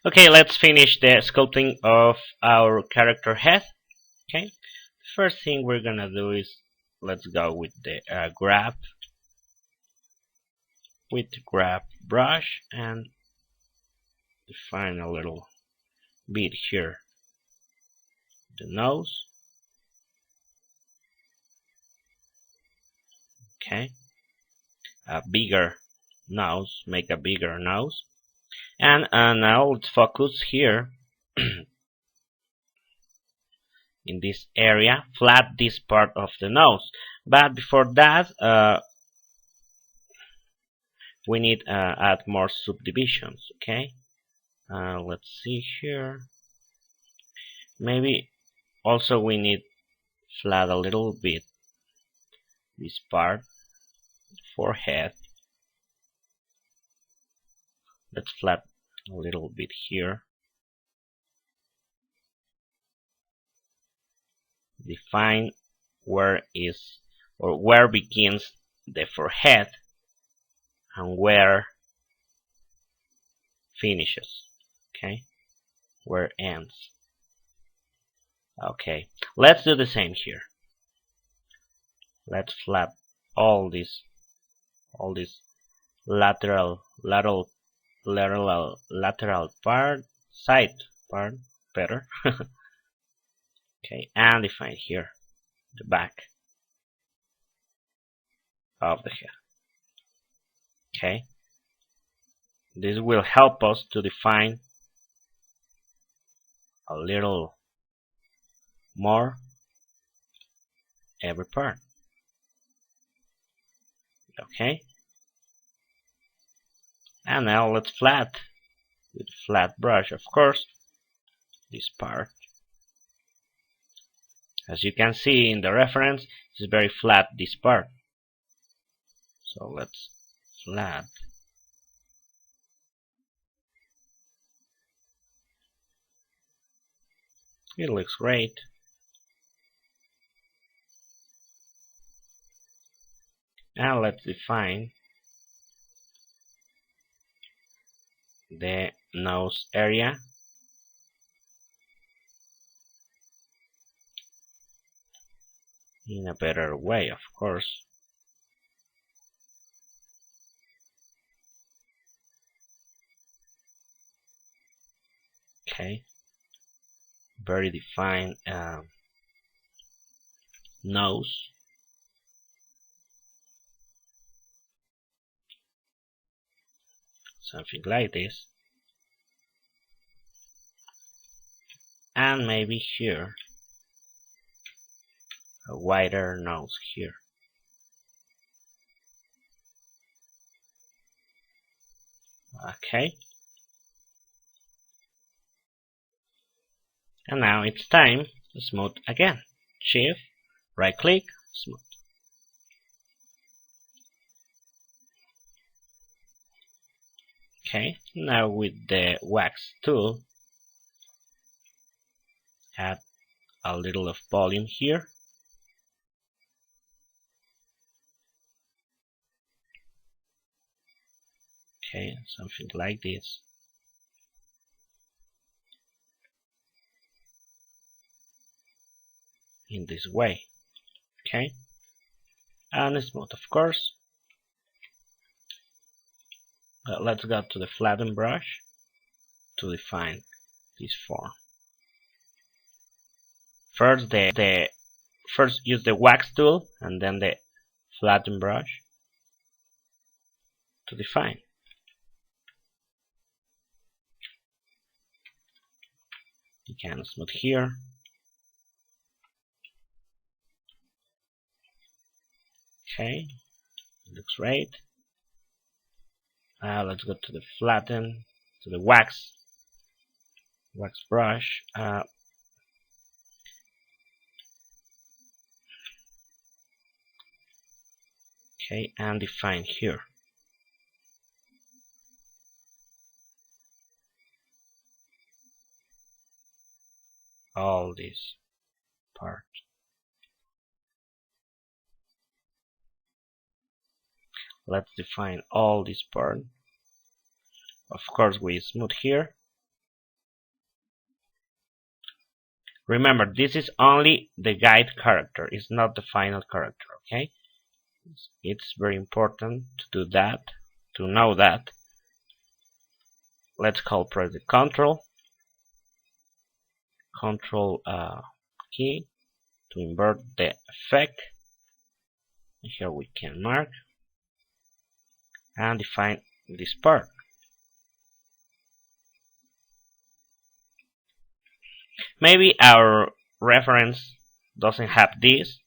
Okay, let's finish the sculpting of our character head. Okay, the first thing we're gonna do is let's go with the grab brush and define a little bit here. The nose. Okay, a bigger nose. Make a bigger nose. And now let's focus here in this area, flat this part of the nose. But before that, we need add more subdivisions. Okay, let's see here. Maybe also we need flat a little bit this part, forehead. Let's flat a little bit here. Define where is or where begins the forehead and where finishes. Okay, where ends. Okay, let's do the same here. Let's flat all this lateral part, side part better. Okay, and define here the back of the head. Okay, this will help us to define a little more every part. Okay, and now let's flat with a flat brush, of course, this part. As you can see in the reference, it's very flat, this part. So let's flat. It looks great. Now let's define the nose area. In a better way, of course. Okay, very defined nose. Something like this. And maybe here a wider nose here. Okay, and now it's time to smooth again. Shift, right click, smooth. Okay, now with the wax tool, add a little of volume here. Okay, something like this. In this way. Okay, and smooth, of course. Let's go to the flatten brush to define this form. First use the wax tool and then the flatten brush to define. You can smooth here. Okay, looks great. Let's go to the flatten, to the wax brush. Okay, and define here. All this part. Let's define all this part. Of course, we smooth here Remember, this is only the guide character, it's not the final character, okay? It's very important to do that, to know that. Let's press the Control key to invert the effect. Here we can mark and define this part. Maybe our reference doesn't have this,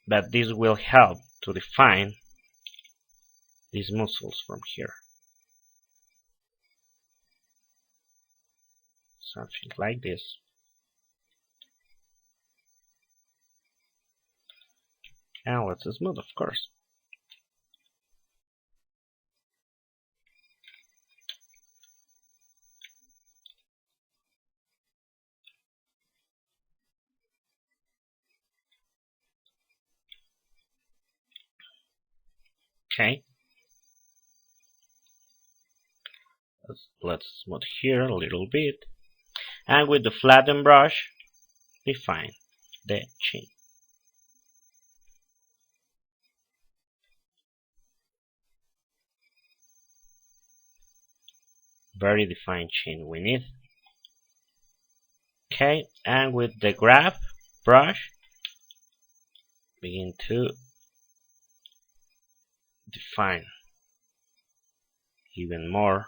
but this will help to define these muscles from here. Something like this. And let's smooth, of course. Okay. Let's smooth here a little bit. And with the flatten brush, define the chin. Very defined chin we need. Okay, and with the graph brush, begin to define even more.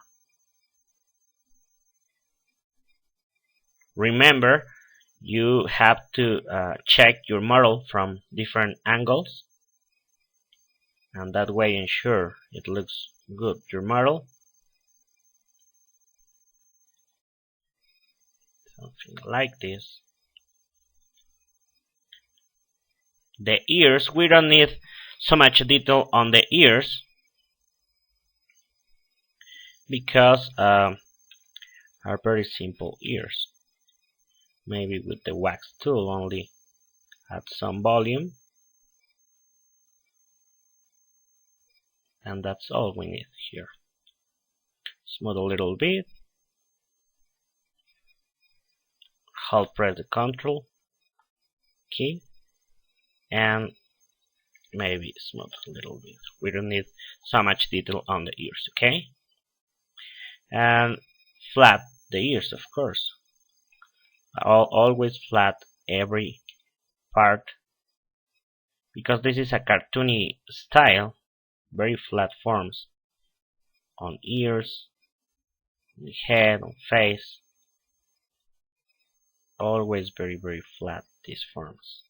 Remember, you have to check your model from different angles, and that way ensure it looks good, your model. Something like this. The ears, we don't need so much detail on the ears because are very simple ears. Maybe with the wax tool only add some volume, and that's all we need here. Smooth a little bit. Hold press the Control key and maybe smooth a little bit. We don't need so much detail on the ears, okay? And flat the ears, of course. Always flat every part, because this is a cartoony style. Very flat forms on ears, on the head, on face. Always very flat, these forms.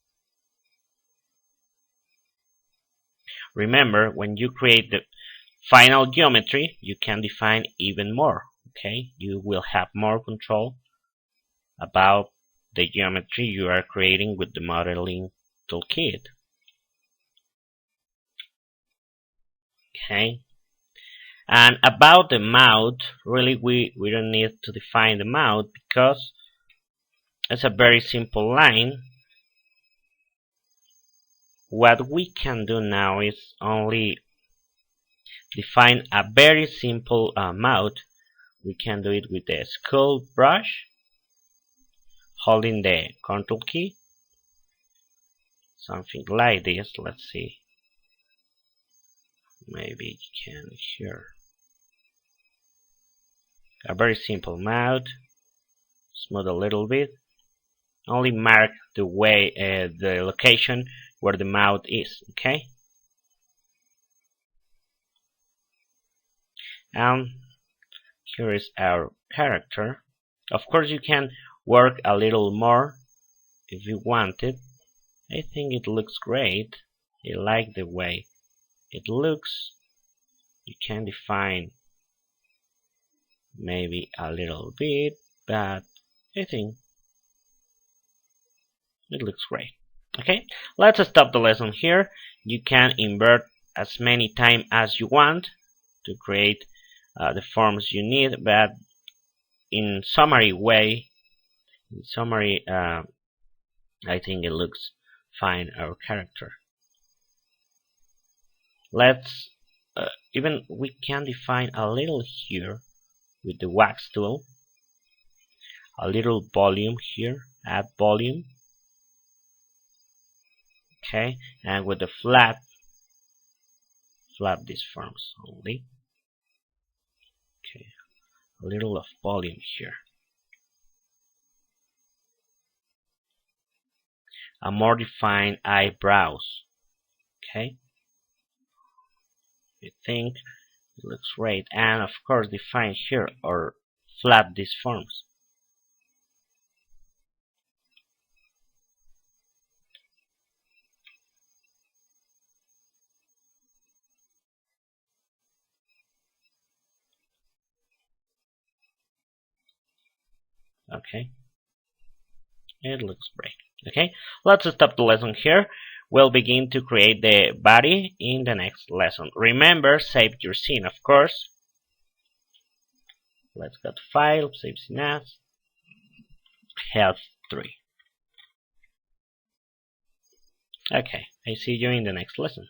Remember, when you create the final geometry, you can define even more, okay? You will have more control about the geometry you are creating with the modeling toolkit. Okay, and about the mouth, really we don't need to define the mouth because it's a very simple line. What we can do now is only define a very simple mouth. We can do it with the Sculpt brush, holding the Control key, something like this. Let's see, maybe you can here. A very simple mouth. Smooth a little bit. Only mark the way, the location where the mouth is, okay? And here is our character. Of course, you can work a little more if you want it. I think it looks great. I like the way it looks. You can define maybe a little bit, but I think it looks great. Okay, let's stop the lesson here. You can invert as many times as you want to create the forms you need, but in summary way, I think it looks fine, our character. Let's even we can define a little here with the wax tool. a little volume here, add volume. Okay, and with the flap these forms only. Okay, a little of volume here. A more defined eyebrows. Okay, I think it looks great, and of course define here or flap these forms. Okay, it looks great. Okay, let's stop the lesson here. We'll begin to create the body in the next lesson. Remember, save your scene, of course. Let's go to File, Save Scene As, Health 3. Okay, I see you in the next lesson.